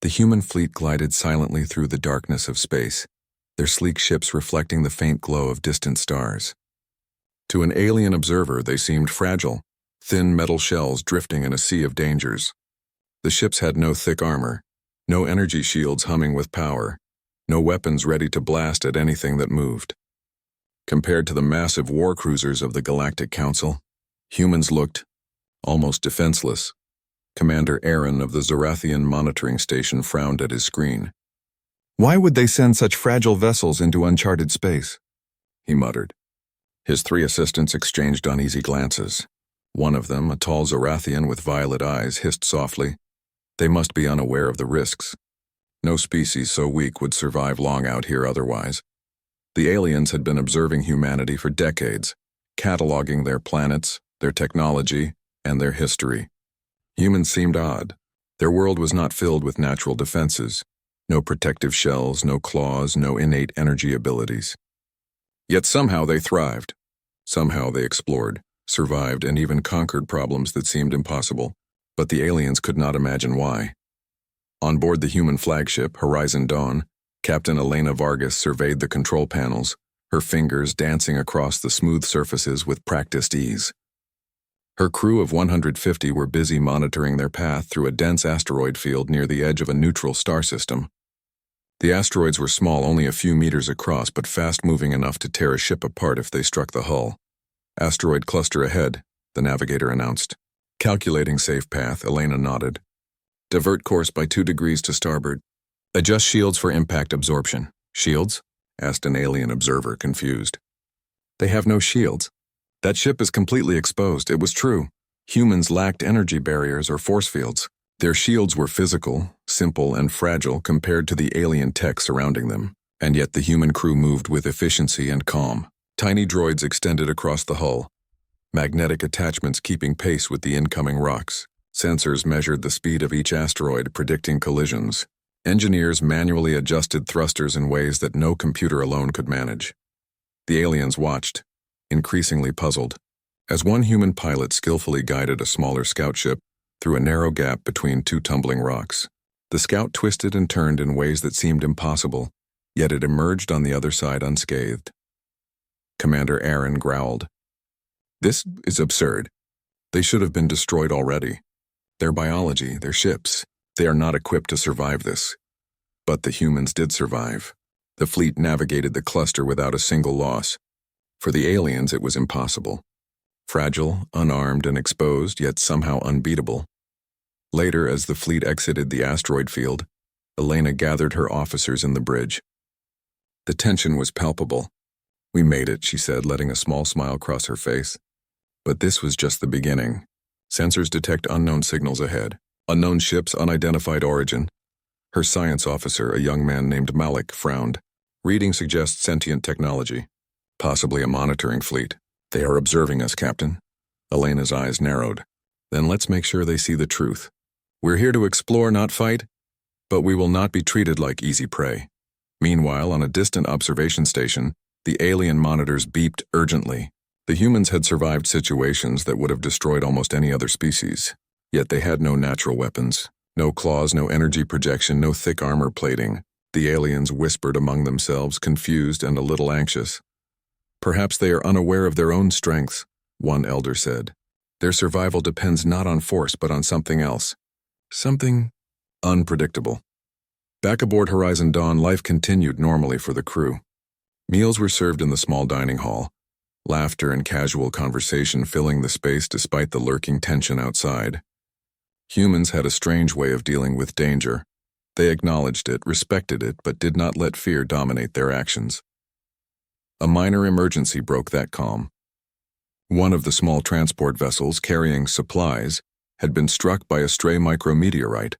The human fleet glided silently through the darkness of space, their sleek ships reflecting the faint glow of distant stars. To an alien observer, they seemed fragile, thin metal shells drifting in a sea of dangers. The ships had no thick armor, no energy shields humming with power, no weapons ready to blast at anything that moved. Compared to the massive war cruisers of the Galactic Council, humans looked almost defenseless. Commander Aaron of the Zorathian monitoring station frowned at his screen. "Why would they send such fragile vessels into uncharted space?" he muttered. His three assistants exchanged uneasy glances. One of them, a tall Zorathian with violet eyes, hissed softly. They must be unaware of the risks. No species so weak would survive long out here otherwise. The aliens had been observing humanity for decades, cataloging their planets, their technology, and their history. Humans seemed odd. Their world was not filled with natural defenses. No protective shells, no claws, no innate energy abilities. Yet somehow they thrived. Somehow they explored, survived, and even conquered problems that seemed impossible. But the aliens could not imagine why. On board the human flagship, Horizon Dawn, Captain Elena Vargas surveyed the control panels, her fingers dancing across the smooth surfaces with practiced ease. Her crew of 150 were busy monitoring their path through a dense asteroid field near the edge of a neutral star system. The asteroids were small, only a few meters across, but fast-moving enough to tear a ship apart if they struck the hull. "Asteroid cluster ahead," the navigator announced. Calculating safe path, Elena nodded. "Divert course by 2 degrees to starboard. Adjust shields for impact absorption." "Shields?" asked an alien observer, confused. "They have no shields. That ship is completely exposed." It was true. Humans lacked energy barriers or force fields. Their shields were physical, simple, and fragile compared to the alien tech surrounding them, and yet the human crew moved with efficiency and calm. Tiny droids extended across the hull, magnetic attachments keeping pace with the incoming rocks. Sensors measured the speed of each asteroid, predicting collisions. Engineers manually adjusted thrusters in ways that no computer alone could manage. The aliens watched, increasingly puzzled, as one human pilot skillfully guided a smaller scout ship through a narrow gap between 2 tumbling rocks. The scout twisted and turned in ways that seemed impossible, yet it emerged on the other side unscathed. Commander Aaron growled. "This is absurd. They should have been destroyed already. Their biology, their ships, they are not equipped to survive this." But the humans did survive. The fleet navigated the cluster without a single loss. For the aliens, it was impossible. Fragile, unarmed, and exposed, yet somehow unbeatable. Later, as the fleet exited the asteroid field, Elena gathered her officers in the bridge. The tension was palpable. "We made it," she said, letting a small smile cross her face. But this was just the beginning. Sensors detect unknown signals ahead. Unknown ships, unidentified origin. Her science officer, a young man named Malik, frowned. "Reading suggests sentient technology. Possibly a monitoring fleet." "They are observing us, Captain." Elena's eyes narrowed. "Then let's make sure they see the truth. We're here to explore, not fight, but we will not be treated like easy prey." Meanwhile, on a distant observation station, the alien monitors beeped urgently. The humans had survived situations that would have destroyed almost any other species, yet they had no natural weapons. No claws, no energy projection, no thick armor plating. The aliens whispered among themselves, confused and a little anxious. "Perhaps they are unaware of their own strengths," one elder said. "Their survival depends not on force but on something else. Something unpredictable." Back aboard Horizon Dawn, life continued normally for the crew. Meals were served in the small dining hall, laughter and casual conversation filling the space despite the lurking tension outside. Humans had a strange way of dealing with danger. They acknowledged it, respected it, but did not let fear dominate their actions. A minor emergency broke that calm. One of the small transport vessels carrying supplies had been struck by a stray micrometeorite.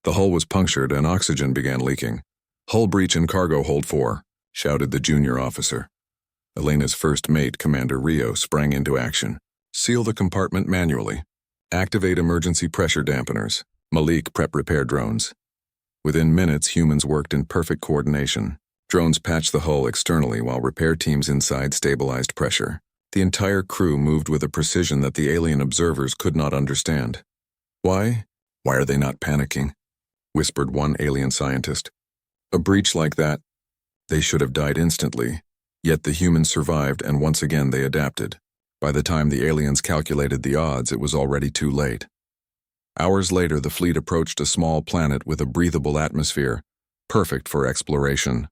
The hull was punctured and oxygen began leaking. "Hull breach in cargo hold 4, shouted the junior officer. Elena's first mate, Commander Rio, sprang into action. "Seal the compartment manually. Activate emergency pressure dampeners. Malik, prep repair drones." Within minutes, humans worked in perfect coordination. Drones patched the hull externally while repair teams inside stabilized pressure. The entire crew moved with a precision that the alien observers could not understand. Why? Why are they not panicking? whispered one alien scientist. A breach like that, they should have died instantly, yet the humans survived and once again they adapted. By the time the aliens calculated the odds, it was already too late. Hours later, the fleet approached a small planet with a breathable atmosphere, perfect for exploration.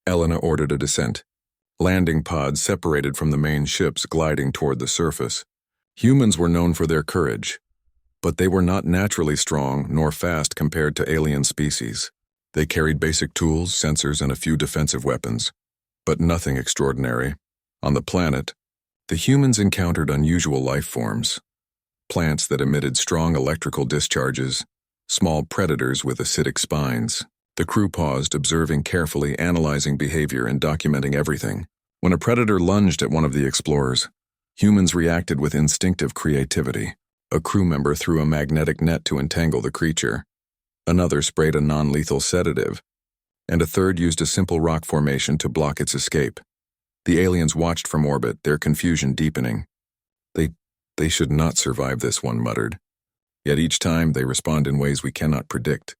Elena ordered a descent. Landing pods separated from the main ships gliding toward the surface. Humans were known for their courage, but they were not naturally strong nor fast compared to alien species. They carried basic tools, sensors, and a few defensive weapons, but nothing extraordinary. On the planet, the humans encountered unusual life forms. Plants that emitted strong electrical discharges, small predators with acidic spines. The crew paused, observing carefully, analyzing behavior and documenting everything. When a predator lunged at one of the explorers, humans reacted with instinctive creativity. A crew member threw a magnetic net to entangle the creature. Another sprayed a non-lethal sedative, and a third used a simple rock formation to block its escape. The aliens watched from orbit, their confusion deepening. They should not survive this, one muttered. Yet each time they respond in ways we cannot predict.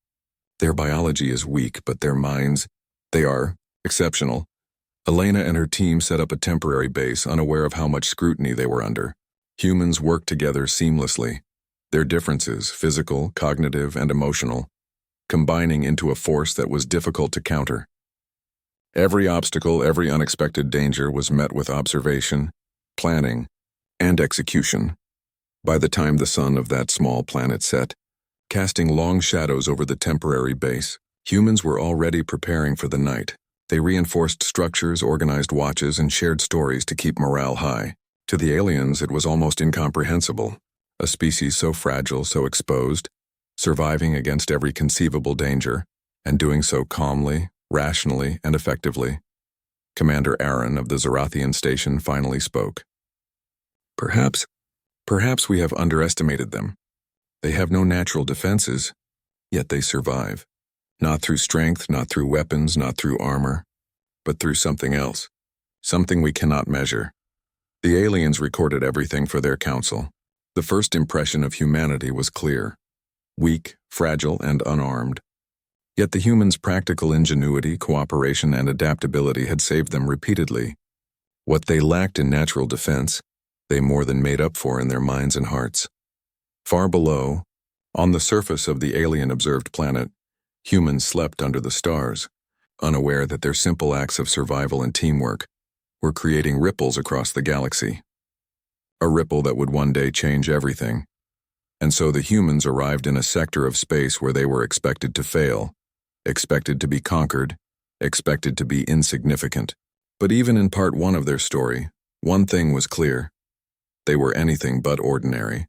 Their biology is weak, but their minds, they are exceptional. Elena and her team set up a temporary base, unaware of how much scrutiny they were under. Humans worked together seamlessly, their differences, physical, cognitive, and emotional, combining into a force that was difficult to counter. Every obstacle, every unexpected danger was met with observation, planning, and execution. By the time the sun of that small planet set, casting long shadows over the temporary base, humans were already preparing for the night. They reinforced structures, organized watches, and shared stories to keep morale high. To the aliens, it was almost incomprehensible. A species so fragile, so exposed, surviving against every conceivable danger, and doing so calmly, rationally, and effectively. Commander Aaron of the Zerathian station finally spoke. Perhaps we have underestimated them. They have no natural defenses, yet they survive. Not through strength, not through weapons, not through armor, but through something else, something we cannot measure. The aliens recorded everything for their council. The first impression of humanity was clear: weak, fragile, and unarmed. Yet the humans' practical ingenuity, cooperation, and adaptability had saved them repeatedly. What they lacked in natural defense, they more than made up for in their minds and hearts. Far below, on the surface of the alien-observed planet, humans slept under the stars, unaware that their simple acts of survival and teamwork were creating ripples across the galaxy. A ripple that would one day change everything. And so the humans arrived in a sector of space where they were expected to fail, expected to be conquered, expected to be insignificant. But even in part one of their story, one thing was clear: they were anything but ordinary.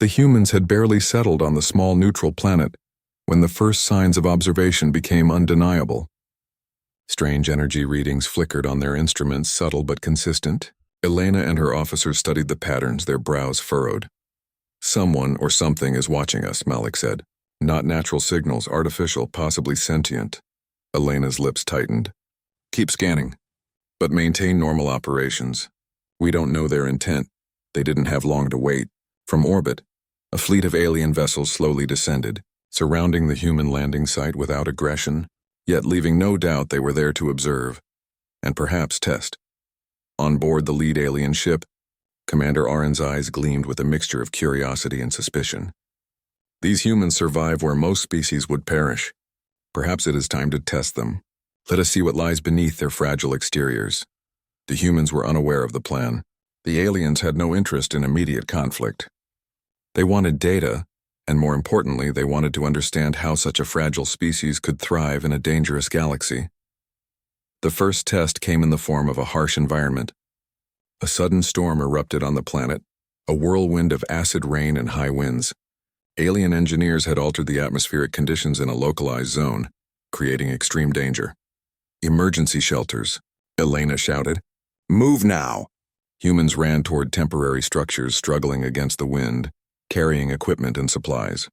The humans had barely settled on the small neutral planet when the first signs of observation became undeniable. Strange energy readings flickered on their instruments, subtle but consistent. Elena and her officers studied the patterns, their brows furrowed. Someone or something is watching us, Malik said. Not natural signals, artificial, possibly sentient. Elena's lips tightened. Keep scanning, but maintain normal operations. We don't know their intent. They didn't have long to wait. From orbit, a fleet of alien vessels slowly descended, surrounding the human landing site without aggression, yet leaving no doubt they were there to observe, and perhaps test. On board the lead alien ship, Commander Aron's eyes gleamed with a mixture of curiosity and suspicion. These humans survive where most species would perish. Perhaps it is time to test them. Let us see what lies beneath their fragile exteriors. The humans were unaware of the plan. The aliens had no interest in immediate conflict. They wanted data, and more importantly, they wanted to understand how such a fragile species could thrive in a dangerous galaxy. The first test came in the form of a harsh environment. A sudden storm erupted on the planet, a whirlwind of acid rain and high winds. Alien engineers had altered the atmospheric conditions in a localized zone, creating extreme danger. Emergency shelters, Elena shouted. Move now! Humans ran toward temporary structures struggling against the wind, carrying equipment and supplies.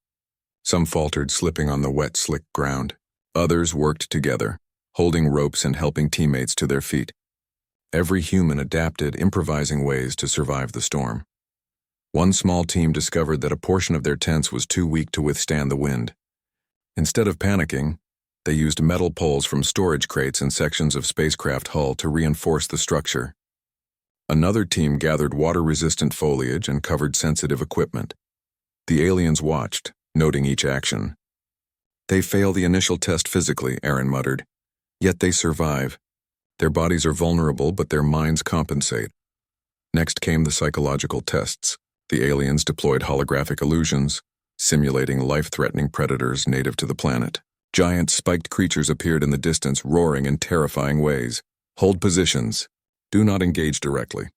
Some faltered, slipping on the wet, slick ground. Others worked together, holding ropes and helping teammates to their feet. Every human adapted, improvising ways to survive the storm. One small team discovered that a portion of their tents was too weak to withstand the wind. Instead of panicking, they used metal poles from storage crates and sections of spacecraft hull to reinforce the structure. Another team gathered water-resistant foliage and covered sensitive equipment. The aliens watched, noting each action. "They fail the initial test physically," Aaron muttered. "Yet they survive. Their bodies are vulnerable, but their minds compensate." Next came the psychological tests. The aliens deployed holographic illusions, simulating life-threatening predators native to the planet. Giant spiked creatures appeared in the distance, roaring in terrifying ways. "Hold positions. Do not engage directly,"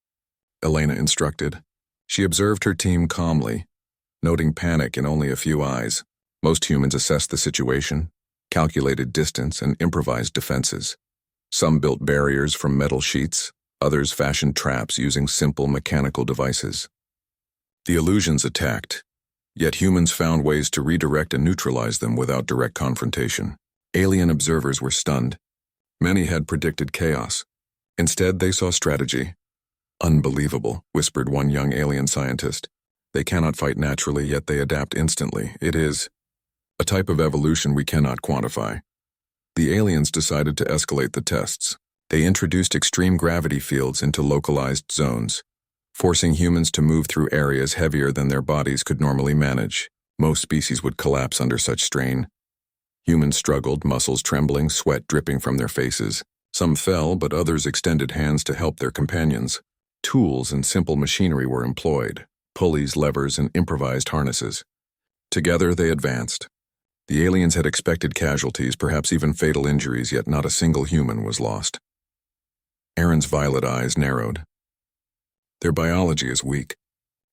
Elena instructed. She observed her team calmly, noting panic in only a few eyes. Most humans assessed the situation, calculated distance, and improvised defenses. Some built barriers from metal sheets, others fashioned traps using simple mechanical devices. The illusions attacked, yet humans found ways to redirect and neutralize them without direct confrontation. Alien observers were stunned. Many had predicted chaos. Instead, they saw strategy. "Unbelievable," whispered one young alien scientist. "They cannot fight naturally, yet they adapt instantly. It is a type of evolution we cannot quantify." The aliens decided to escalate the tests. They introduced extreme gravity fields into localized zones, forcing humans to move through areas heavier than their bodies could normally manage. Most species would collapse under such strain. Humans struggled, muscles trembling, sweat dripping from their faces. Some fell, but others extended hands to help their companions. Tools and simple machinery were employed, pulleys, levers, and improvised harnesses. Together they advanced. The aliens had expected casualties, perhaps even fatal injuries, yet not a single human was lost. Aaron's violet eyes narrowed. Their biology is weak.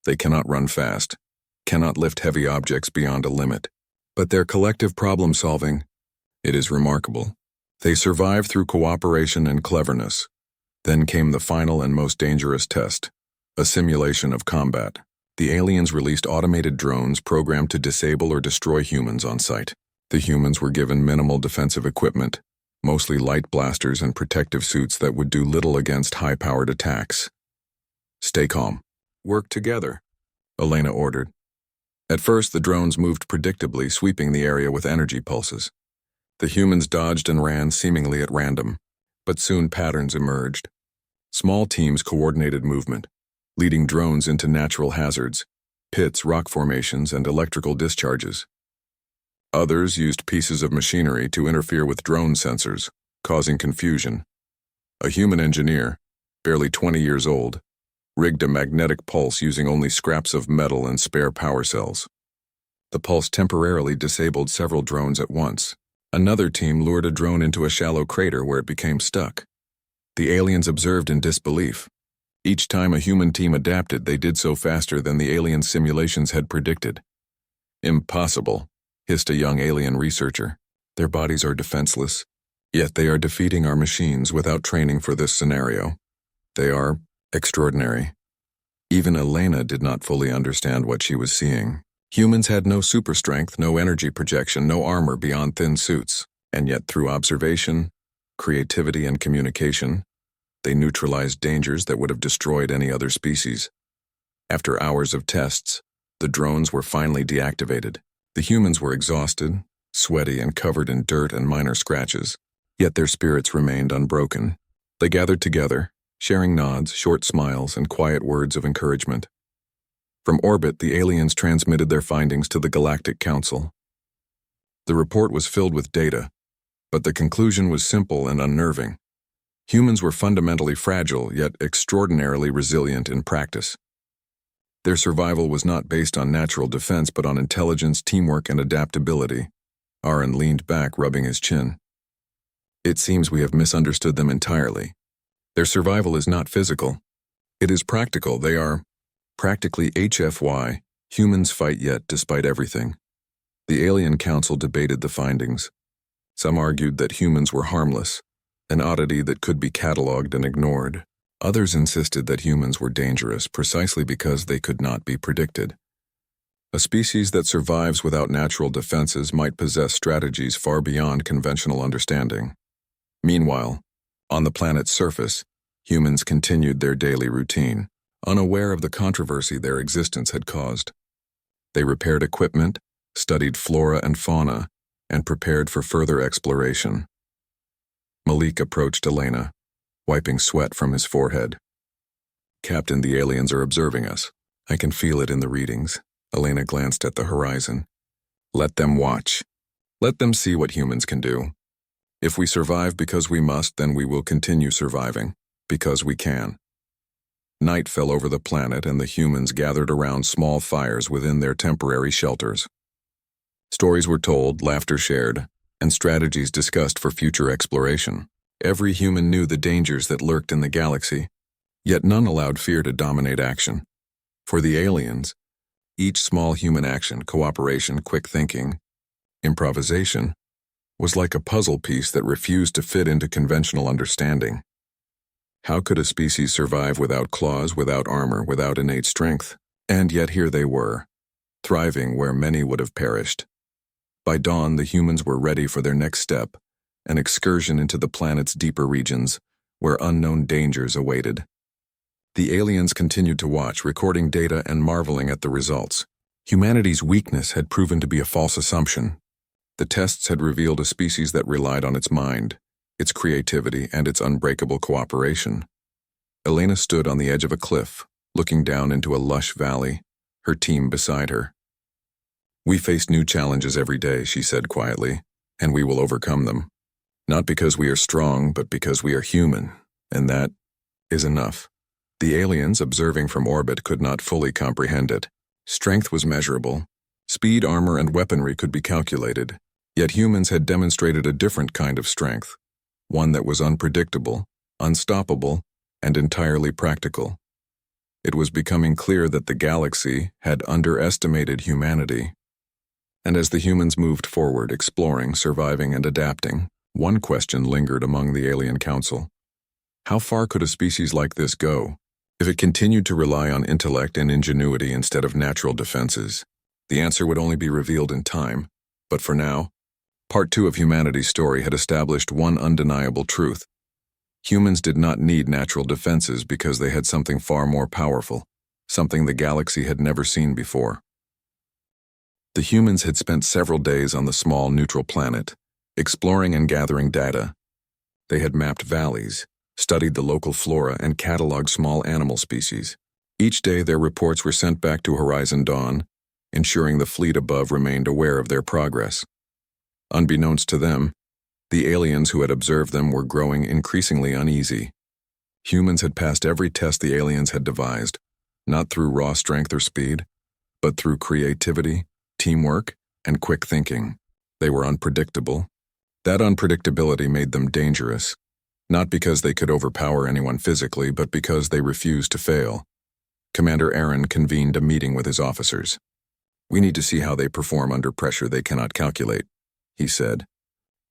They cannot run fast, cannot lift heavy objects beyond a limit. But their collective problem-solving, it is remarkable. They survived through cooperation and cleverness. Then came the final and most dangerous test, a simulation of combat. The aliens released automated drones programmed to disable or destroy humans on sight. The humans were given minimal defensive equipment, mostly light blasters and protective suits that would do little against high-powered attacks. "Stay calm. Work together," Elena ordered. At first, the drones moved predictably, sweeping the area with energy pulses. The humans dodged and ran seemingly at random, but soon patterns emerged. Small teams coordinated movement, leading drones into natural hazards, pits, rock formations, and electrical discharges. Others used pieces of machinery to interfere with drone sensors, causing confusion. A human engineer, barely 20 years old, rigged a magnetic pulse using only scraps of metal and spare power cells. The pulse temporarily disabled several drones at once. Another team lured a drone into a shallow crater where it became stuck. The aliens observed in disbelief. Each time a human team adapted, they did so faster than the alien simulations had predicted. "Impossible," hissed a young alien researcher. "Their bodies are defenseless, yet they are defeating our machines without training for this scenario. They are extraordinary." Even Elena did not fully understand what she was seeing. Humans had no super strength, no energy projection, no armor beyond thin suits, and yet through observation, creativity, and communication, they neutralized dangers that would have destroyed any other species. After hours of tests, the drones were finally deactivated. The humans were exhausted, sweaty, and covered in dirt and minor scratches, yet their spirits remained unbroken. They gathered together, sharing nods, short smiles, and quiet words of encouragement. From orbit, the aliens transmitted their findings to the Galactic Council. The report was filled with data, but the conclusion was simple and unnerving. Humans were fundamentally fragile, yet extraordinarily resilient in practice. Their survival was not based on natural defense, but on intelligence, teamwork, and adaptability. Aaron leaned back, rubbing his chin. "It seems we have misunderstood them entirely. Their survival is not physical. It is practical. They are practically HFY, humans fight yet despite everything." The Alien Council debated the findings. Some argued that humans were harmless, an oddity that could be catalogued and ignored. Others insisted that humans were dangerous precisely because they could not be predicted. A species that survives without natural defenses might possess strategies far beyond conventional understanding. Meanwhile, on the planet's surface, humans continued their daily routine, unaware of the controversy their existence had caused. They repaired equipment, studied flora and fauna, and prepared for further exploration. Malik approached Elena, wiping sweat from his forehead. "Captain, the aliens are observing us. I can feel it in the readings." Elena glanced at the horizon. "Let them watch. Let them see what humans can do. If we survive because we must, then we will continue surviving, because we can." Night fell over the planet and the humans gathered around small fires within their temporary shelters. Stories were told, laughter shared, and strategies discussed for future exploration. Every human knew the dangers that lurked in the galaxy, yet none allowed fear to dominate action. For the aliens, each small human action, cooperation, quick thinking, improvisation, was like a puzzle piece that refused to fit into conventional understanding. How could a species survive without claws, without armor, without innate strength? And yet here they were, thriving where many would have perished. By dawn, the humans were ready for their next step, an excursion into the planet's deeper regions, where unknown dangers awaited. The aliens continued to watch, recording data and marveling at the results. Humanity's weakness had proven to be a false assumption. The tests had revealed a species that relied on its mind, its creativity, and its unbreakable cooperation. Elena stood on the edge of a cliff, looking down into a lush valley, her team beside her. "We face new challenges every day," she said quietly, "and we will overcome them. Not because we are strong, but because we are human, and that is enough." The aliens, observing from orbit, could not fully comprehend it. Strength was measurable. Speed, armor, and weaponry could be calculated. Yet humans had demonstrated a different kind of strength, one that was unpredictable, unstoppable, and entirely practical. It was becoming clear that the galaxy had underestimated humanity. And as the humans moved forward, exploring, surviving, and adapting, one question lingered among the alien council. How far could a species like this go if it continued to rely on intellect and ingenuity instead of natural defenses? The answer would only be revealed in time, but for now, Part 2 of humanity's story had established one undeniable truth. Humans did not need natural defenses because they had something far more powerful, something the galaxy had never seen before. The humans had spent several days on the small neutral planet, exploring and gathering data. They had mapped valleys, studied the local flora, and cataloged small animal species. Each day their reports were sent back to Horizon Dawn, ensuring the fleet above remained aware of their progress. Unbeknownst to them, the aliens who had observed them were growing increasingly uneasy. Humans had passed every test the aliens had devised, not through raw strength or speed, but through creativity, teamwork, and quick thinking. They were unpredictable. That unpredictability made them dangerous, not because they could overpower anyone physically, but because they refused to fail. Commander Aaron convened a meeting with his officers. "We need to see how they perform under pressure they cannot calculate," he said.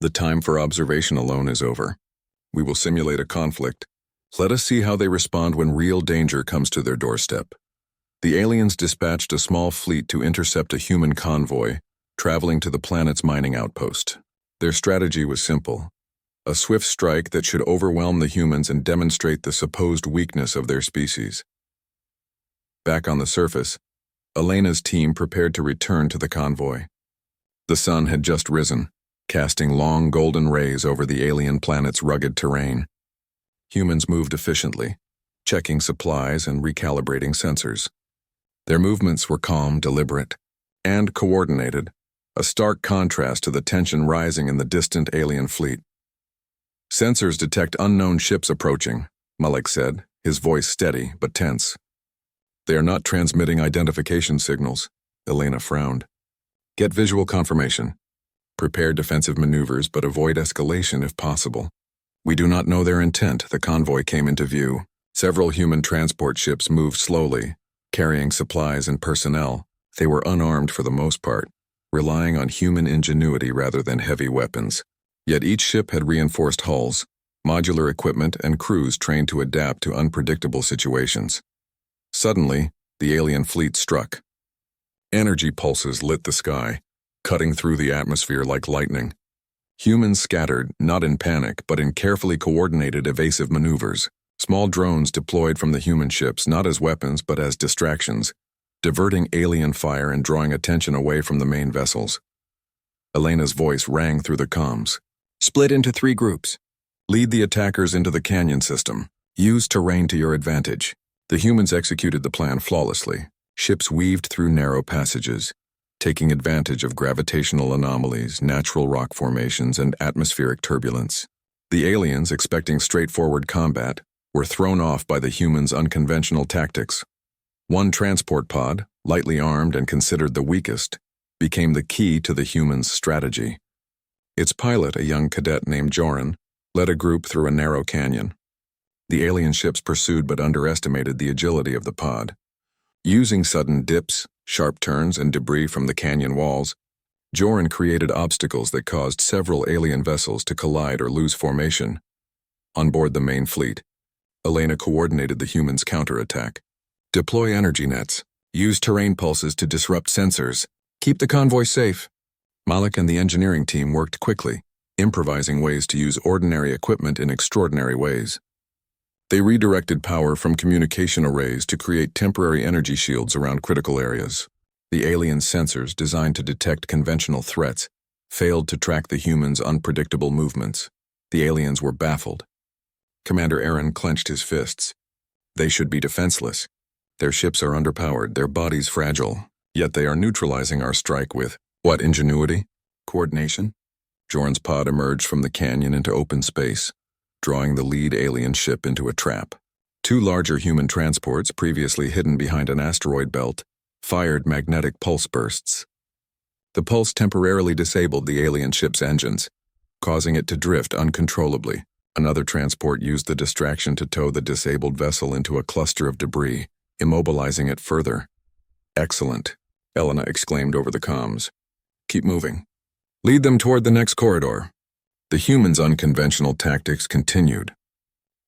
"The time for observation alone is over. We will simulate a conflict. Let us see how they respond when real danger comes to their doorstep." The aliens dispatched a small fleet to intercept a human convoy traveling to the planet's mining outpost. Their strategy was simple: a swift strike that should overwhelm the humans and demonstrate the supposed weakness of their species. Back on the surface, Elena's team prepared to return to the convoy. The sun had just risen, casting long golden rays over the alien planet's rugged terrain. Humans moved efficiently, checking supplies and recalibrating sensors. Their movements were calm, deliberate, and coordinated, a stark contrast to the tension rising in the distant alien fleet. "Sensors detect unknown ships approaching," Malik said, his voice steady but tense. "They are not transmitting identification signals," Elena frowned. "Get visual confirmation. Prepare defensive maneuvers, but avoid escalation if possible." "We do not know their intent." The convoy came into view. Several human transport ships moved slowly, carrying supplies and personnel. They were unarmed for the most part, relying on human ingenuity rather than heavy weapons. Yet each ship had reinforced hulls, modular equipment, and crews trained to adapt to unpredictable situations. Suddenly, the alien fleet struck. Energy pulses lit the sky, cutting through the atmosphere like lightning. Humans scattered, not in panic, but in carefully coordinated evasive maneuvers. Small drones deployed from the human ships, not as weapons but as distractions, diverting alien fire and drawing attention away from the main vessels. Elena's voice rang through the comms. Split into 3 groups. Lead the attackers into the canyon system. Use terrain to your advantage. The humans executed the plan flawlessly. Ships weaved through narrow passages, taking advantage of gravitational anomalies, natural rock formations, and atmospheric turbulence. The aliens, expecting straightforward combat, were thrown off by the humans' unconventional tactics. One transport pod, lightly armed and considered the weakest, became the key to the humans' strategy. Its pilot, a young cadet named Joran, led a group through a narrow canyon. The alien ships pursued but underestimated the agility of the pod. Using sudden dips, sharp turns, and debris from the canyon walls, Joran created obstacles that caused several alien vessels to collide or lose formation. On board the main fleet, Elena coordinated the humans' counterattack. Deploy energy nets. Use terrain pulses to disrupt sensors. Keep the convoy safe. Malik and the engineering team worked quickly, improvising ways to use ordinary equipment in extraordinary ways. They redirected power from communication arrays to create temporary energy shields around critical areas. The alien sensors, designed to detect conventional threats, failed to track the humans' unpredictable movements. The aliens were baffled. Commander Aaron clenched his fists. They should be defenseless. Their ships are underpowered, their bodies fragile, yet they are neutralizing our strike with, what, ingenuity? Coordination? Joran's pod emerged from the canyon into open space, drawing the lead alien ship into a trap. 2 larger human transports, previously hidden behind an asteroid belt, fired magnetic pulse bursts. The pulse temporarily disabled the alien ship's engines, causing it to drift uncontrollably. Another transport used the distraction to tow the disabled vessel into a cluster of debris, immobilizing it further. Excellent, Elena exclaimed over the comms. Keep moving. Lead them toward the next corridor. The humans' unconventional tactics continued.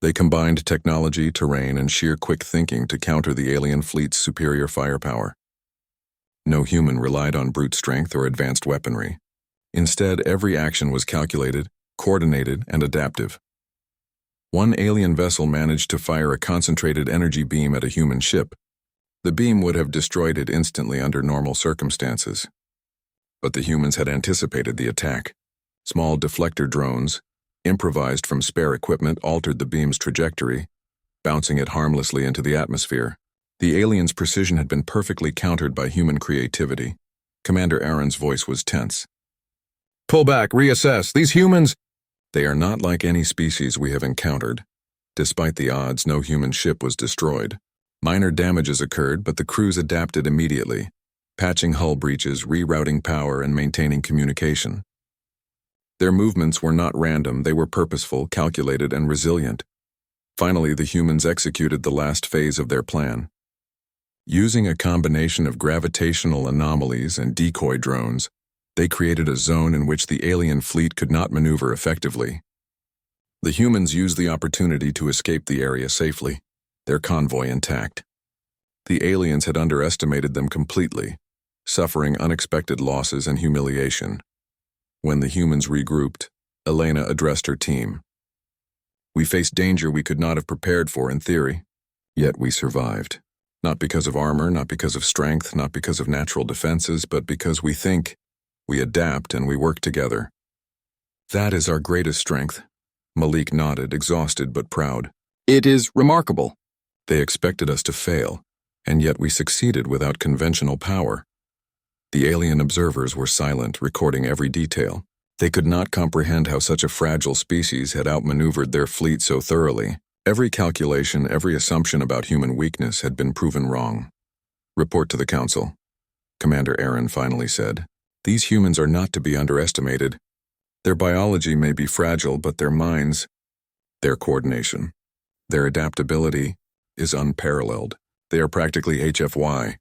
They combined technology, terrain, and sheer quick thinking to counter the alien fleet's superior firepower. No human relied on brute strength or advanced weaponry. Instead, every action was calculated, coordinated, and adaptive. One alien vessel managed to fire a concentrated energy beam at a human ship. The beam would have destroyed it instantly under normal circumstances. But the humans had anticipated the attack. Small deflector drones, improvised from spare equipment, altered the beam's trajectory, bouncing it harmlessly into the atmosphere. The aliens' precision had been perfectly countered by human creativity. Commander Aaron's voice was tense. Pull back, reassess. These humans... They are not like any species we have encountered. Despite the odds, no human ship was destroyed. Minor damages occurred, but the crews adapted immediately, patching hull breaches, rerouting power, and maintaining communication. Their movements were not random, they were purposeful, calculated, and resilient. Finally, the humans executed the last phase of their plan. Using a combination of gravitational anomalies and decoy drones, they created a zone in which the alien fleet could not maneuver effectively. The humans used the opportunity to escape the area safely, their convoy intact. The aliens had underestimated them completely, suffering unexpected losses and humiliation. When the humans regrouped, Elena addressed her team. We faced danger we could not have prepared for in theory, yet we survived. Not because of armor, not because of strength, not because of natural defenses, but because we think, we adapt, and we work together. That is our greatest strength. Malik nodded, exhausted but proud. It is remarkable. They expected us to fail, and yet we succeeded without conventional power. The alien observers were silent, recording every detail. They could not comprehend how such a fragile species had outmaneuvered their fleet so thoroughly. Every calculation, every assumption about human weakness had been proven wrong. Report to the Council, Commander Aaron finally said. These humans are not to be underestimated. Their biology may be fragile, but their minds, their coordination, their adaptability is unparalleled. They are practically HFY.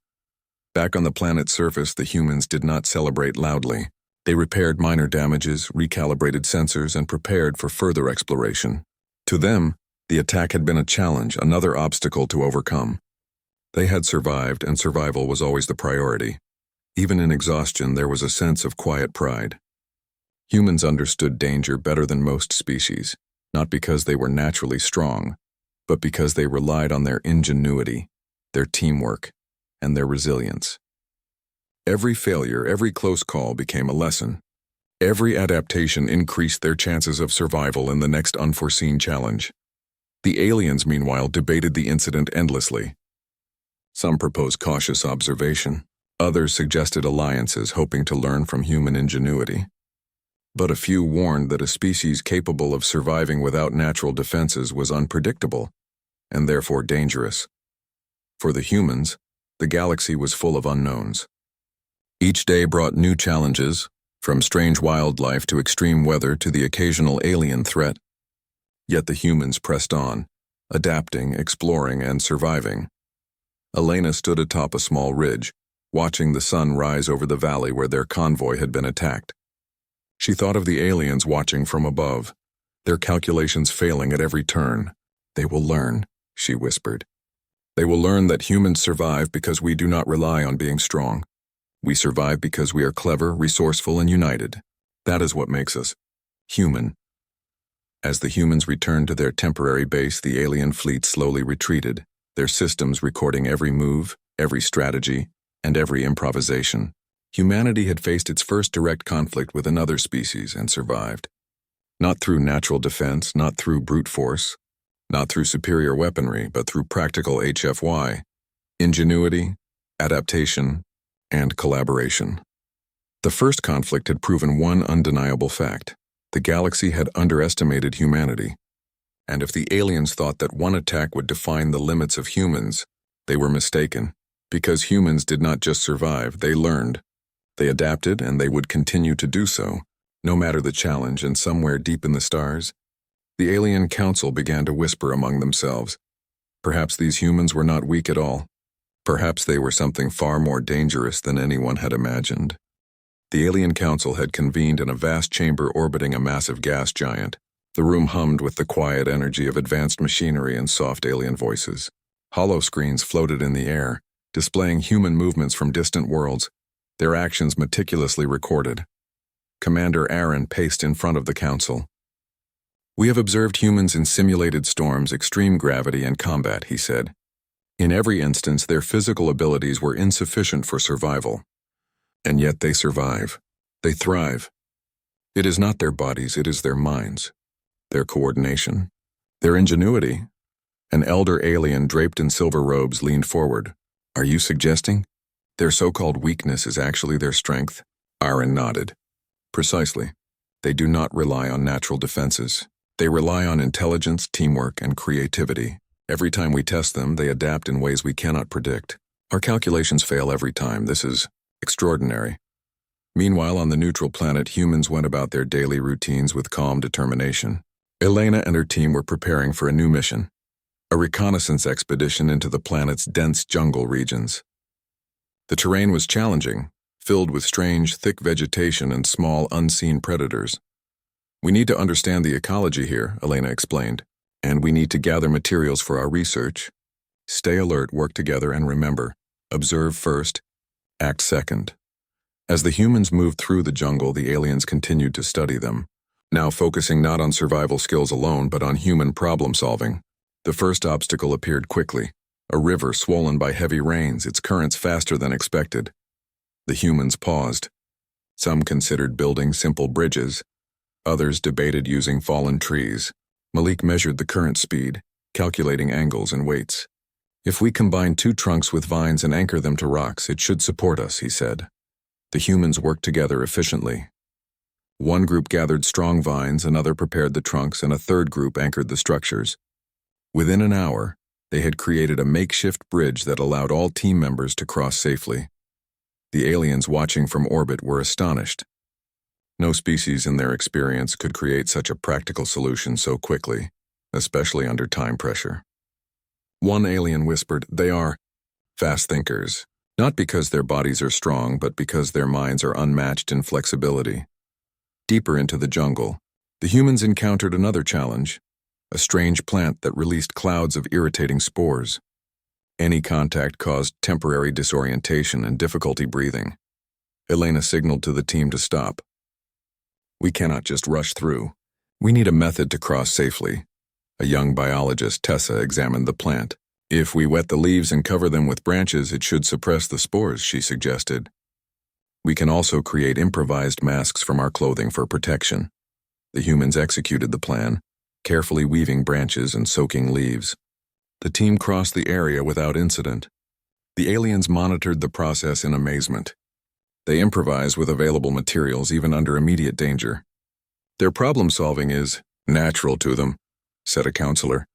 Back on the planet's surface, the humans did not celebrate loudly. They repaired minor damages, recalibrated sensors, and prepared for further exploration. To them, the attack had been a challenge, another obstacle to overcome. They had survived, and survival was always the priority. Even in exhaustion, there was a sense of quiet pride. Humans understood danger better than most species, not because they were naturally strong, but because they relied on their ingenuity, their teamwork, and their resilience. Every failure, every close call became a lesson. Every adaptation increased their chances of survival in the next unforeseen challenge. The aliens, meanwhile, debated the incident endlessly. Some proposed cautious observation. Others suggested alliances, hoping to learn from human ingenuity. But a few warned that a species capable of surviving without natural defenses was unpredictable, and therefore dangerous. For the humans, the galaxy was full of unknowns. Each day brought new challenges, from strange wildlife to extreme weather to the occasional alien threat. Yet the humans pressed on, adapting, exploring, and surviving. Elena stood atop a small ridge, watching the sun rise over the valley where their convoy had been attacked. She thought of the aliens watching from above, their calculations failing at every turn. "They will learn," she whispered. "They will learn that humans survive because we do not rely on being strong. We survive because we are clever, resourceful, and united. That is what makes us human." As the humans returned to their temporary base, the alien fleet slowly retreated, their systems recording every move, every strategy, and every improvisation. Humanity had faced its first direct conflict with another species and survived. Not through natural defense, not through brute force, not through superior weaponry, but through practical HFY, ingenuity, adaptation, and collaboration. The first conflict had proven one undeniable fact. The galaxy had underestimated humanity. And if the aliens thought that one attack would define the limits of humans, they were mistaken. Because humans did not just survive, they learned. They adapted, and they would continue to do so, no matter the challenge. And somewhere deep in the stars, the alien council began to whisper among themselves. Perhaps these humans were not weak at all. Perhaps they were something far more dangerous than anyone had imagined. The alien council had convened in a vast chamber orbiting a massive gas giant. The room hummed with the quiet energy of advanced machinery and soft alien voices. Hollow screens floated in the air, displaying human movements from distant worlds, their actions meticulously recorded. Commander Aaron paced in front of the council. "We have observed humans in simulated storms, extreme gravity, and combat," he said. "In every instance, their physical abilities were insufficient for survival. And yet they survive. They thrive. It is not their bodies, it is their minds, their coordination, their ingenuity." An elder alien draped in silver robes leaned forward. "Are you suggesting their so-called weakness is actually their strength?" Aaron nodded. "Precisely. They do not rely on natural defenses. They rely on intelligence, teamwork, and creativity. Every time we test them, they adapt in ways we cannot predict. Our calculations fail every time. This is extraordinary." Meanwhile, on the neutral planet, humans went about their daily routines with calm determination. Elena and her team were preparing for a new mission, a reconnaissance expedition into the planet's dense jungle regions. The terrain was challenging, filled with strange, thick vegetation and small, unseen predators. "We need to understand the ecology here," Elena explained, "and we need to gather materials for our research. Stay alert, work together, and remember, observe first, act second." As the humans moved through the jungle, the aliens continued to study them, now focusing not on survival skills alone, but on human problem-solving. The first obstacle appeared quickly, a river swollen by heavy rains, its currents faster than expected. The humans paused. Some considered building simple bridges. Others debated using fallen trees. Malik measured the current speed, calculating angles and weights. "If we combine 2 trunks with vines and anchor them to rocks, it should support us," he said. The humans worked together efficiently. One group gathered strong vines, another prepared the trunks, and a third group anchored the structures. Within an hour, they had created a makeshift bridge that allowed all team members to cross safely. The aliens watching from orbit were astonished. No species in their experience could create such a practical solution so quickly, especially under time pressure. One alien whispered, "They are fast thinkers, not because their bodies are strong, but because their minds are unmatched in flexibility." Deeper into the jungle, the humans encountered another challenge, a strange plant that released clouds of irritating spores. Any contact caused temporary disorientation and difficulty breathing. Elena signaled to the team to stop. "We cannot just rush through. We need a method to cross safely." A young biologist, Tessa, examined the plant. "If we wet the leaves and cover them with branches, it should suppress the spores," she suggested. We can also create improvised masks from our clothing for protection. The humans executed the plan, carefully weaving branches and soaking leaves. The team crossed the area without incident. The aliens monitored the process in amazement. They improvise with available materials even under immediate danger. Their problem-solving is natural to them, said a counselor.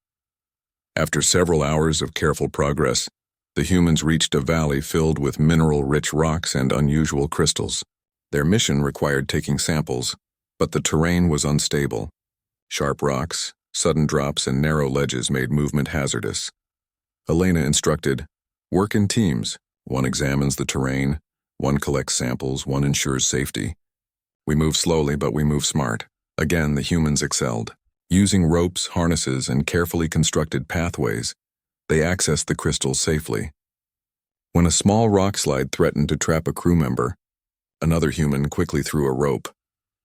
After several hours of careful progress, the humans reached a valley filled with mineral-rich rocks and unusual crystals. Their mission required taking samples, but the terrain was unstable. Sharp rocks, sudden drops, and narrow ledges made movement hazardous. Elena instructed, "Work in teams. One examines the terrain, one collects samples, one ensures safety. We move slowly, but we move smart." Again, the humans excelled. Using ropes, harnesses, and carefully constructed pathways, they accessed the crystals safely. When a small rock slide threatened to trap a crew member, another human quickly threw a rope,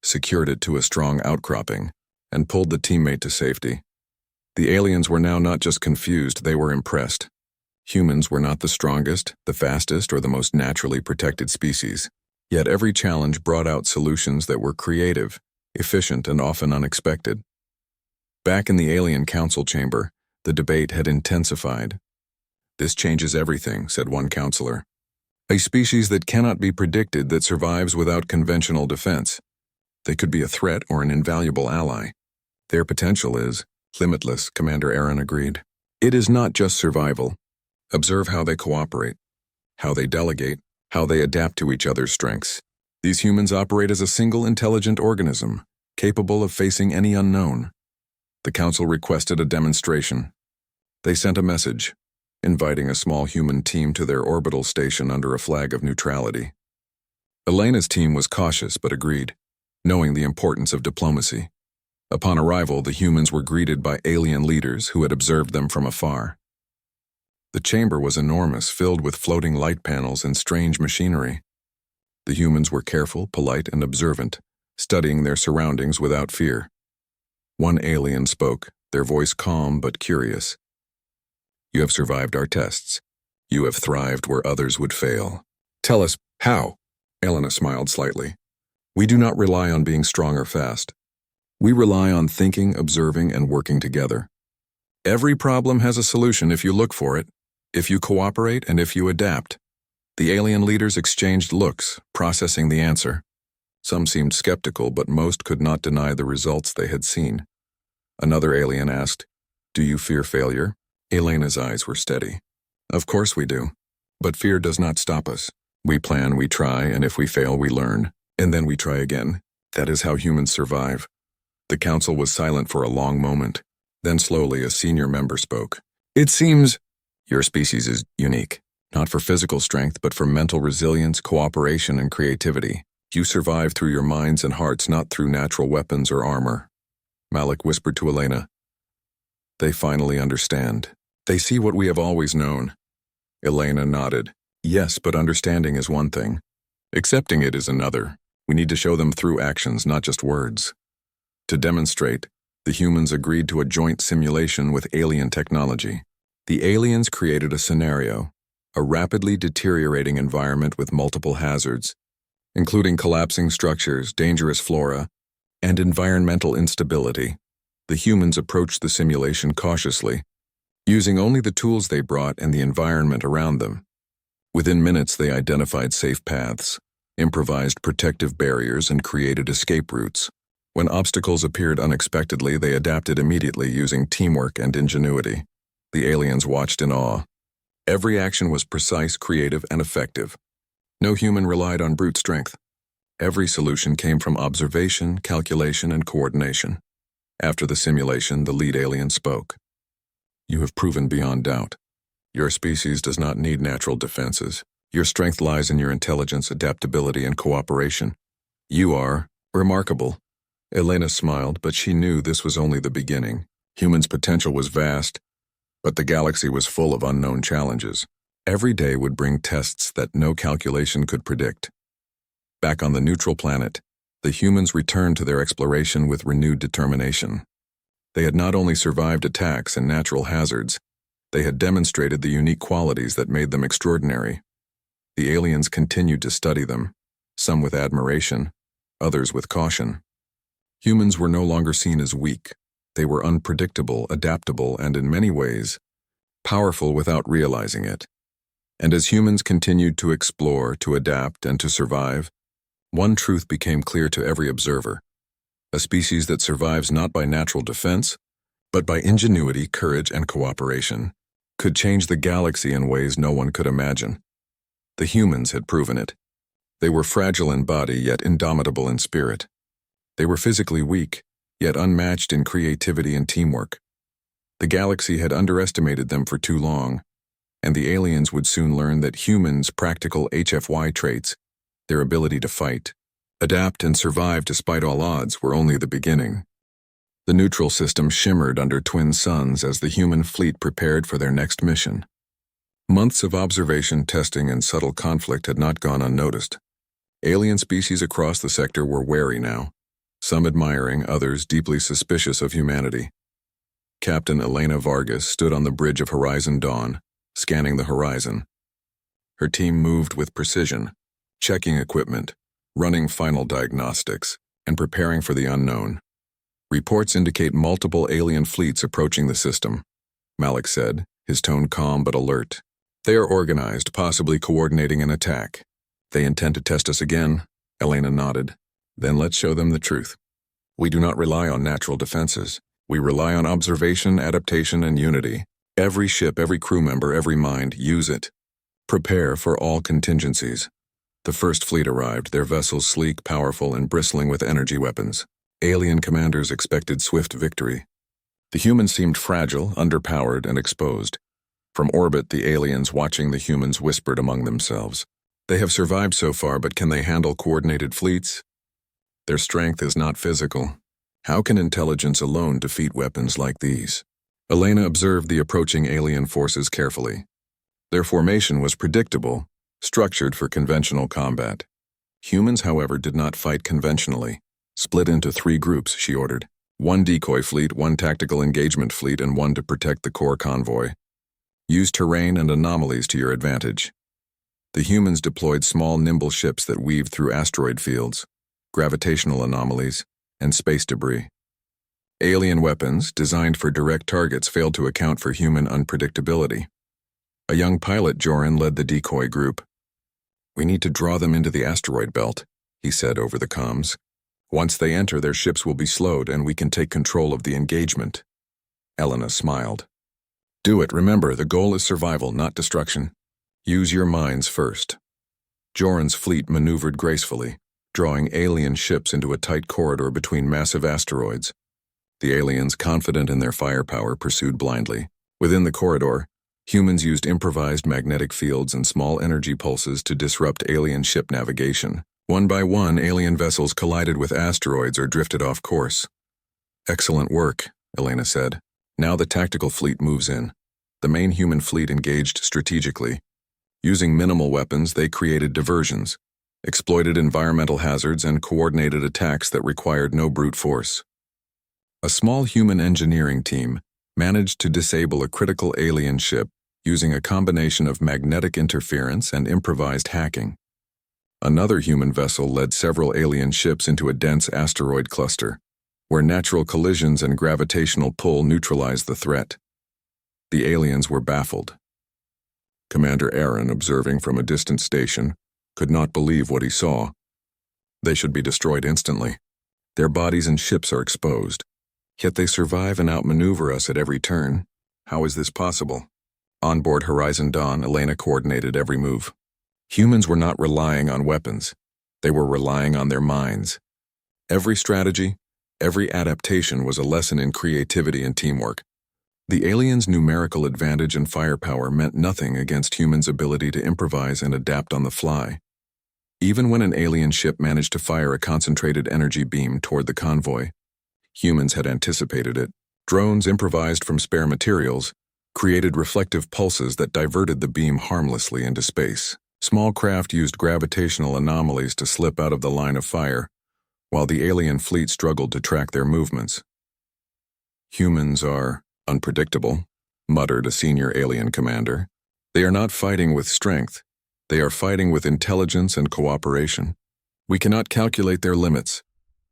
secured it to a strong outcropping, and pulled the teammate to safety. The aliens were now not just confused, they were impressed. Humans were not the strongest, the fastest, or the most naturally protected species. Yet every challenge brought out solutions that were creative, efficient, and often unexpected. Back in the alien council chamber, the debate had intensified. "This changes everything," said one counselor. "A species that cannot be predicted that survives without conventional defense. They could be a threat or an invaluable ally. Their potential is limitless," Commander Aaron agreed. "It is not just survival. Observe how they cooperate, how they delegate, how they adapt to each other's strengths. These humans operate as a single intelligent organism, capable of facing any unknown." The council requested a demonstration. They sent a message, inviting a small human team to their orbital station under a flag of neutrality. Elena's team was cautious but agreed, knowing the importance of diplomacy. Upon arrival, the humans were greeted by alien leaders who had observed them from afar. The chamber was enormous, filled with floating light panels and strange machinery. The humans were careful, polite, and observant, studying their surroundings without fear. One alien spoke, their voice calm but curious. "You have survived our tests. You have thrived where others would fail. Tell us, how?" Elena smiled slightly. "We do not rely on being strong or fast. We rely on thinking, observing, and working together. Every problem has a solution if you look for it, if you cooperate, and if you adapt." The alien leaders exchanged looks, processing the answer. Some seemed skeptical, but most could not deny the results they had seen. Another alien asked, "Do you fear failure?" Elena's eyes were steady. "Of course we do. But fear does not stop us. We plan, we try, and if we fail, we learn. And then we try again. That is how humans survive." The council was silent for a long moment. Then slowly a senior member spoke. "It seems your species is unique, not for physical strength, but for mental resilience, cooperation, and creativity. You survive through your minds and hearts, not through natural weapons or armor." Malik whispered to Elena. "They finally understand. They see what we have always known." Elena nodded. "Yes, but understanding is one thing. Accepting it is another. We need to show them through actions, not just words." To demonstrate, the humans agreed to a joint simulation with alien technology. The aliens created a scenario, a rapidly deteriorating environment with multiple hazards, including collapsing structures, dangerous flora, and environmental instability. The humans approached the simulation cautiously, using only the tools they brought and the environment around them. Within minutes, they identified safe paths, improvised protective barriers, and created escape routes. When obstacles appeared unexpectedly, they adapted immediately using teamwork and ingenuity. The aliens watched in awe. Every action was precise, creative, and effective. No human relied on brute strength. Every solution came from observation, calculation, and coordination. After the simulation, the lead alien spoke. "You have proven beyond doubt. Your species does not need natural defenses. Your strength lies in your intelligence, adaptability, and cooperation. You are remarkable." Elena smiled, but she knew this was only the beginning. Humans' potential was vast, but the galaxy was full of unknown challenges. Every day would bring tests that no calculation could predict. Back on the neutral planet, the humans returned to their exploration with renewed determination. They had not only survived attacks and natural hazards, they had demonstrated the unique qualities that made them extraordinary. The aliens continued to study them, some with admiration, others with caution. Humans were no longer seen as weak. They were unpredictable, adaptable, and in many ways, powerful without realizing it. And as humans continued to explore, to adapt, and to survive, one truth became clear to every observer: a species that survives not by natural defense, but by ingenuity, courage, and cooperation, could change the galaxy in ways no one could imagine. The humans had proven it. They were fragile in body, yet indomitable in spirit. They were physically weak, yet unmatched in creativity and teamwork. The galaxy had underestimated them for too long, and the aliens would soon learn that humans' practical HFY traits, their ability to fight, adapt, and survive despite all odds, were only the beginning. The neutral system shimmered under twin suns as the human fleet prepared for their next mission. Months of observation, testing, and subtle conflict had not gone unnoticed. Alien species across the sector were wary now, some admiring, others deeply suspicious of humanity. Captain Elena Vargas stood on the bridge of Horizon Dawn, scanning the horizon. Her team moved with precision, checking equipment, running final diagnostics, and preparing for the unknown. Reports indicate multiple alien fleets approaching the system, Malik said, his tone calm but alert. They are organized, possibly coordinating an attack. They intend to test us again, Elena nodded. Then let's show them the truth. We do not rely on natural defenses. We rely on observation, adaptation, and unity. Every ship, every crew member, every mind, use it. Prepare for all contingencies. The first fleet arrived, their vessels sleek, powerful, and bristling with energy weapons. Alien commanders expected swift victory. The humans seemed fragile, underpowered, and exposed. From orbit, the aliens watching the humans whispered among themselves. They have survived so far, but can they handle coordinated fleets? Their strength is not physical. How can intelligence alone defeat weapons like these? Elena observed the approaching alien forces carefully. Their formation was predictable, structured for conventional combat. Humans, however, did not fight conventionally. Split into 3 groups, she ordered. 1 decoy fleet, 1 tactical engagement fleet, and 1 to protect the core convoy. Use terrain and anomalies to your advantage. The humans deployed small, nimble ships that weaved through asteroid fields, gravitational anomalies, and space debris. Alien weapons, designed for direct targets, failed to account for human unpredictability. A young pilot, Joran, led the decoy group. We need to draw them into the asteroid belt, he said over the comms. Once they enter, their ships will be slowed and we can take control of the engagement. Elena smiled. Do it. Remember, the goal is survival, not destruction. Use your minds first. Joran's fleet maneuvered gracefully, drawing alien ships into a tight corridor between massive asteroids. The aliens, confident in their firepower, pursued blindly. Within the corridor, humans used improvised magnetic fields and small energy pulses to disrupt alien ship navigation. One by one, alien vessels collided with asteroids or drifted off course. Excellent work, Elena said. Now the tactical fleet moves in. The main human fleet engaged strategically. Using minimal weapons, they created diversions, exploited environmental hazards, and coordinated attacks that required no brute force. A small human engineering team managed to disable a critical alien ship using a combination of magnetic interference and improvised hacking. Another human vessel led several alien ships into a dense asteroid cluster, where natural collisions and gravitational pull neutralized the threat. The aliens were baffled. Commander Aaron, observing from a distant station, could not believe what he saw. They should be destroyed instantly. Their bodies and ships are exposed. Yet they survive and outmaneuver us at every turn. How is this possible? On board Horizon Dawn, Elena coordinated every move. Humans were not relying on weapons. They were relying on their minds. Every strategy, every adaptation was a lesson in creativity and teamwork. The aliens' numerical advantage and firepower meant nothing against humans' ability to improvise and adapt on the fly. Even when an alien ship managed to fire a concentrated energy beam toward the convoy, humans had anticipated it. Drones, improvised from spare materials, created reflective pulses that diverted the beam harmlessly into space. Small craft used gravitational anomalies to slip out of the line of fire, while the alien fleet struggled to track their movements. Humans are unpredictable, muttered a senior alien commander. They are not fighting with strength. They are fighting with intelligence and cooperation. We cannot calculate their limits.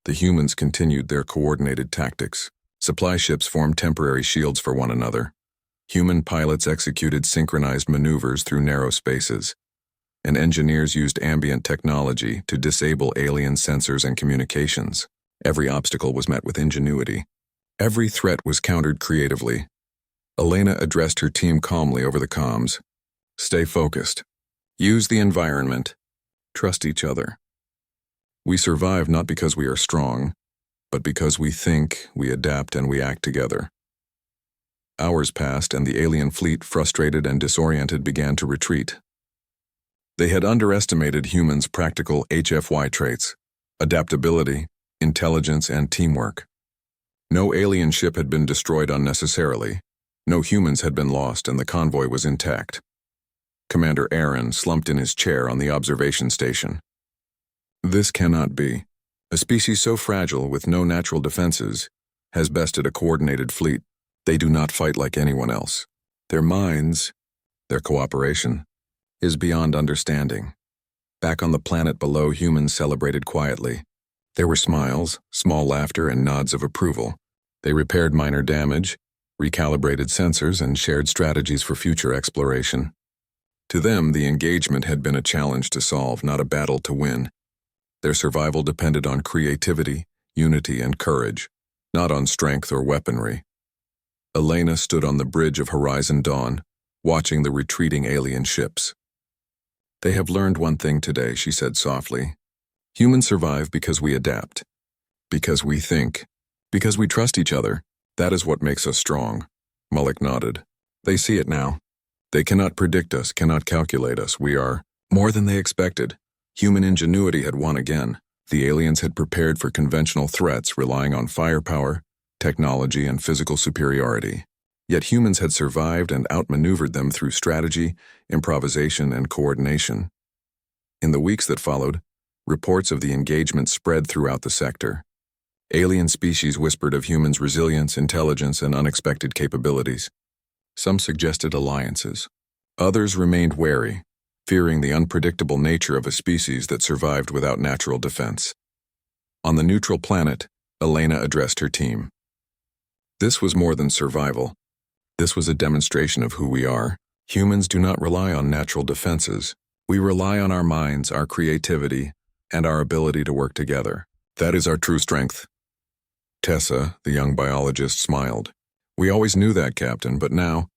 The humans continued their coordinated tactics. Supply ships formed temporary shields for one another. Human pilots executed synchronized maneuvers through narrow spaces, and engineers used ambient technology to disable alien sensors and communications. Every obstacle was met with ingenuity. Every threat was countered creatively. Elena addressed her team calmly over the comms. Stay focused. Use the environment. Trust each other. We survive not because we are strong, but because we think, we adapt, and we act together. Hours passed, and the alien fleet, frustrated and disoriented, began to retreat. They had underestimated humans' practical HFY traits: adaptability, intelligence, and teamwork. No alien ship had been destroyed unnecessarily. No humans had been lost, and the convoy was intact. Commander Aaron slumped in his chair on the observation station. This cannot be. A species so fragile, with no natural defenses, has bested a coordinated fleet. They do not fight like anyone else. Their minds, their cooperation, is beyond understanding. Back on the planet below, humans celebrated quietly. There were smiles, small laughter, and nods of approval. They repaired minor damage, recalibrated sensors, and shared strategies for future exploration. To them, the engagement had been a challenge to solve, not a battle to win. Their survival depended on creativity, unity, and courage, not on strength or weaponry. Elena stood on the bridge of Horizon Dawn, watching the retreating alien ships. They have learned one thing today, she said softly. Humans survive because we adapt, because we think, because we trust each other. That is what makes us strong. Mullick nodded. They see it now. They cannot predict us, cannot calculate us. We are more than they expected. Human ingenuity had won again. The aliens had prepared for conventional threats, relying on firepower, technology, and physical superiority. Yet humans had survived and outmaneuvered them through strategy, improvisation, and coordination. In the weeks that followed, reports of the engagement spread throughout the sector. Alien species whispered of humans' resilience, intelligence, and unexpected capabilities. Some suggested alliances. Others remained wary, fearing the unpredictable nature of a species that survived without natural defense. On the neutral planet, Elena addressed her team. This was more than survival. This was a demonstration of who we are. Humans do not rely on natural defenses. We rely on our minds, our creativity, and our ability to work together. That is our true strength. Tessa, the young biologist, smiled. We always knew that, Captain, but now,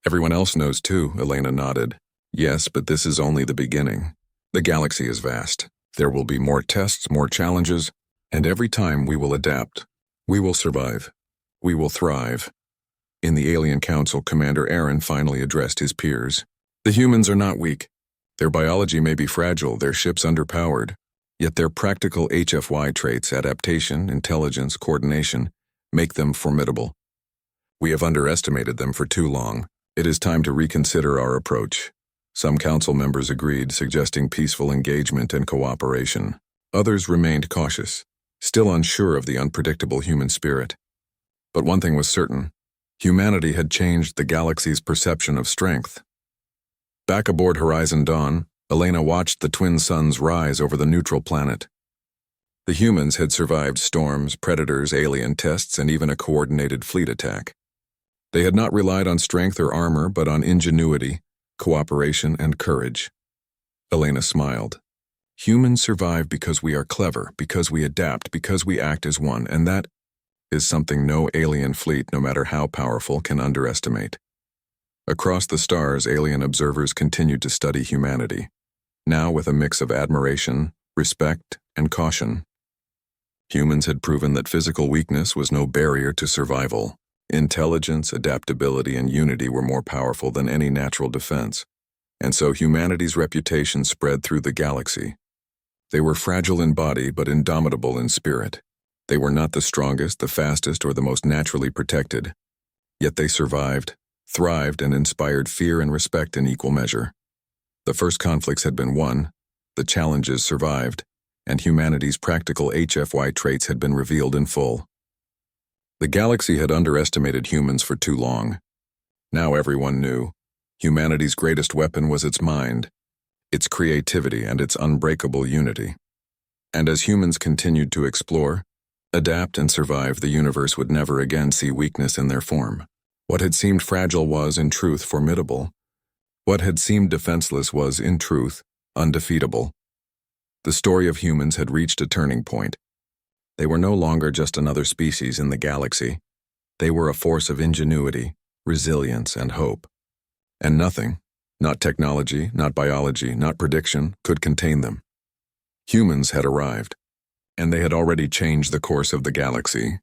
everyone else knows too, Elena nodded. Yes, but this is only the beginning. The galaxy is vast. There will be more tests, more challenges, and every time we will adapt. We will survive. We will thrive. In the Alien Council, Commander Aaron finally addressed his peers. The humans are not weak. Their biology may be fragile, their ships underpowered, yet their practical HFY traits, adaptation, intelligence, coordination, make them formidable. We have underestimated them for too long. It is time to reconsider our approach. Some council members agreed, suggesting peaceful engagement and cooperation. Others remained cautious, still unsure of the unpredictable human spirit. But one thing was certain. Humanity had changed the galaxy's perception of strength. Back aboard Horizon Dawn, Elena watched the twin suns rise over the neutral planet. The humans had survived storms, predators, alien tests, and even a coordinated fleet attack. They had not relied on strength or armor, but on ingenuity, cooperation, and courage. Elena smiled. Humans survive because we are clever, because we adapt, because we act as one, and that is something no alien fleet, no matter how powerful, can underestimate. Across the stars, alien observers continued to study humanity, now with a mix of admiration, respect, and caution. Humans had proven that physical weakness was no barrier to survival. Intelligence, adaptability, and unity were more powerful than any natural defense, and so humanity's reputation spread through the galaxy. They were fragile in body, but indomitable in spirit. They were not the strongest, the fastest, or the most naturally protected. Yet they survived, thrived, and inspired fear and respect in equal measure. The first conflicts had been won, the challenges survived, and humanity's practical HFY traits had been revealed in full. The galaxy had underestimated humans for too long. Now everyone knew. Humanity's greatest weapon was its mind, its creativity, and its unbreakable unity. And as humans continued to explore, adapt and survive, the universe would never again see weakness in their form. What had seemed fragile was, in truth, formidable. What had seemed defenseless was, in truth, undefeatable. The story of humans had reached a turning point. They were no longer just another species in the galaxy. They were a force of ingenuity, resilience, and hope. And nothing, not technology, not biology, not prediction, could contain them. Humans had arrived, and they had already changed the course of the galaxy.